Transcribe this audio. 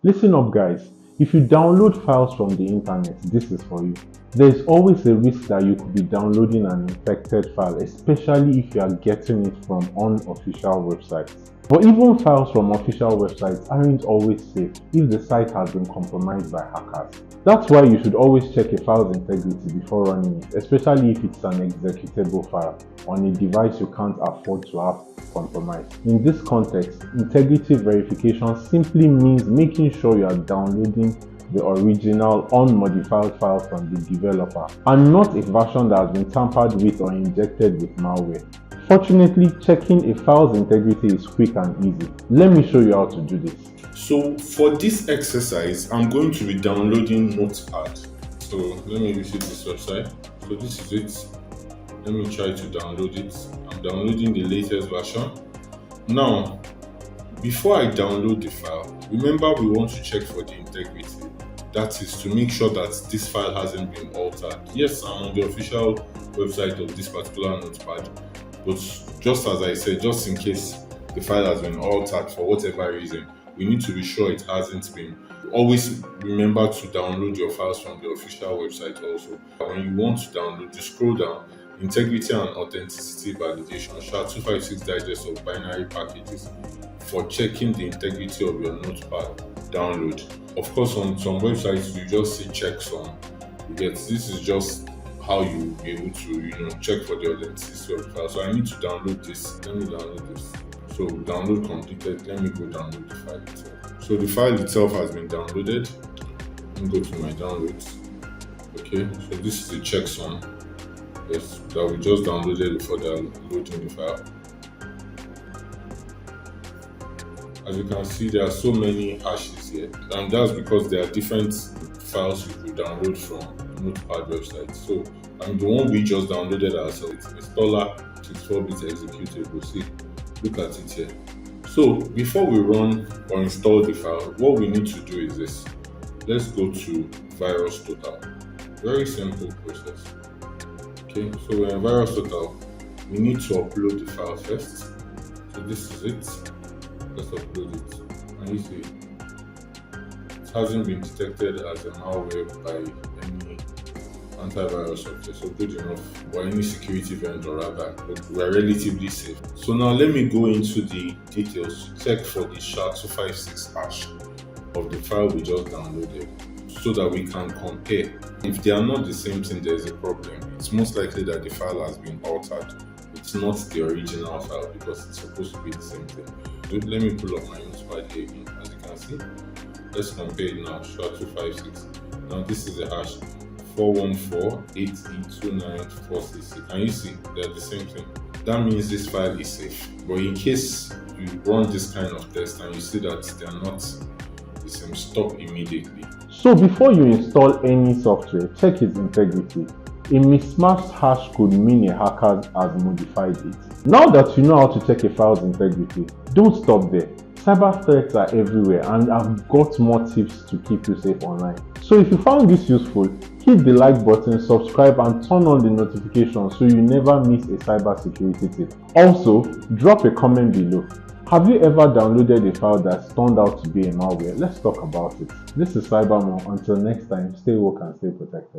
Listen up guys, if you download files from the internet, this is for you. There is always a risk that you could be downloading an infected file, especially if you are getting it from unofficial websites. But even files from official websites aren't always safe if the site has been compromised by hackers. That's why you should always check a file's integrity before running it, especially if it's an executable file on a device you can't afford to have compromised. In this context, integrity verification simply means making sure you are downloading the original unmodified file from the developer and not a version that has been tampered with or injected with malware. Fortunately, checking a file's integrity is quick and easy. Let me show you how to do this. So for this exercise, I'm going to be downloading Notepad. So let me visit this website. So this is it. Let me try to download it. I'm downloading the latest version. Now, before I download the file, remember we want to check for the integrity. That is to make sure that this file hasn't been altered. Yes, I'm on the official website of this particular Notepad, but just as I said, just in case the file has been altered for whatever reason, we need to be sure it hasn't been. Always remember to download your files from the official website also. When you want to download, just scroll down, integrity and authenticity validation, SHA-256 digest of binary packages for checking the integrity of your Notepad download. Of course, on some websites, you just see checksum. This is just how you will be able to check for the authenticity of the file. So I need to download this. Let me download this. So download completed. Let me go download the file itself. So the file itself has been downloaded. Let me go to my downloads. Okay, so this is the checksum that we just downloaded before downloading the file. As you can see, there are so many hashes here, and that's because there are different files you could download from Notepad website. So the one we just downloaded ourselves, installer 64-bit executable. See, look at it here. So before we run or install the file, what we need to do is this. Let's go to VirusTotal. Very simple process. Okay, so in VirusTotal, we need to upload the file first. So this is it. Let's upload it. And you see, it hasn't been detected as a malware by any antivirus software, so good enough, or any security vendor rather, but we are relatively safe. So now let me go into the details, check for the SHA-256 hash of the file we just downloaded, so that we can compare. If they are not the same thing, there's a problem. It's most likely that the file has been altered. It's not the original file because it's supposed to be the same thing. So let me pull up my Notepad here again. As you can see, let's compare it now. SHA-256. Now this is the hash 414-8E29466. And you see, they're the same thing. That means this file is safe. But in case you run this kind of test and you see that they're not the same, stop immediately. So before you install any software, check its integrity. A mismatched hash could mean a hacker has modified it. Now that you know how to check a file's integrity, don't stop there. Cyber threats are everywhere, and I've got more tips to keep you safe online. So if you found this useful, hit the like button, subscribe and turn on the notifications so you never miss a cybersecurity tip. Also, drop a comment below. Have you ever downloaded a file that's turned out to be a malware? Let's talk about it. This is CyberMo. Until next time, stay woke and stay protected.